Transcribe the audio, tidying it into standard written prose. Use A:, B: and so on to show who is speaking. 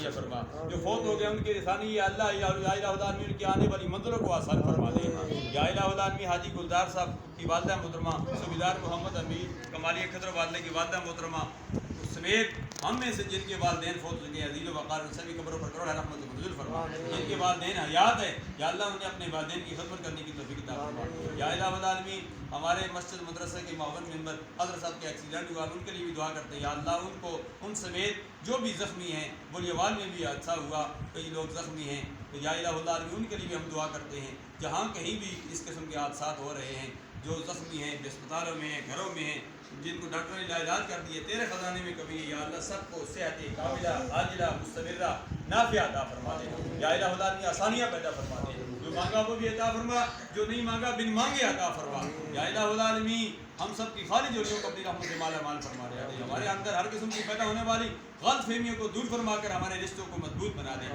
A: عطیہ فرما، جو فوت ہو گئے ان کے لسانی یا اللہ یا الہ الا العالمین کی آنے والی منزلوں کو آسان فرما دے یا الہ العالمین حاجی گلزار صاحب کی والدہ محترمہ سبیدار محمد امیر کمالی خضر والدہ کی والدہ محترمہ سمیت ہم میں سے جن کے والدین فوت ہو چکے ہیں عزیز و وقار ان سبھی قبروں پر کروڑ رحمت و منزل فرما، جن کے والدین حیات ہے یا اللہ انہیں اپنے والدین کی خدمت کرنے کی توفیق عطا فرما یا الہ العالمین ہمارے مسجد مدرسے کے معاون ممبر حضرت صاحب کے ایکسیڈنٹ ہوا ان کے لیے بھی دعا کرتے ہیں یا اللہ ان کو ان سمیت جو بھی زخمی ہیں بولیوال میں بھی حادثہ ہوا کئی لوگ زخمی ہیں تو یا الہ العالمین ان کے لیے بھی ہم دعا کرتے ہیں جہاں کہیں بھی اس قسم کے حادثات ہو رہے ہیں جو زخمی ہیں اسپتالوں میں ہیں گھروں میں ہیں جن کو ڈاکٹروں نے علاج کر دیے تیرے خزانے میں کمی ہے یا اللہ سب کو صحت کاملہ عاجلہ مستمرہ نافعہ عطا فرما دے یا الہ العالمین آسانیاں پیدا فرما دے جو مانگا وہ بھی عطا فرما جو نہیں مانگا بن مانگے عطا فرما یا الہ العالمین ہم سب کی خالی جوڑیوں کو اپنی رحمت سے مالا مال فرما دے ہمارے اندر ہر قسم کی پیدا ہونے والی غلط فہمیوں کو دور فرما کر ہمارے رشتوں کو مضبوط بنا دے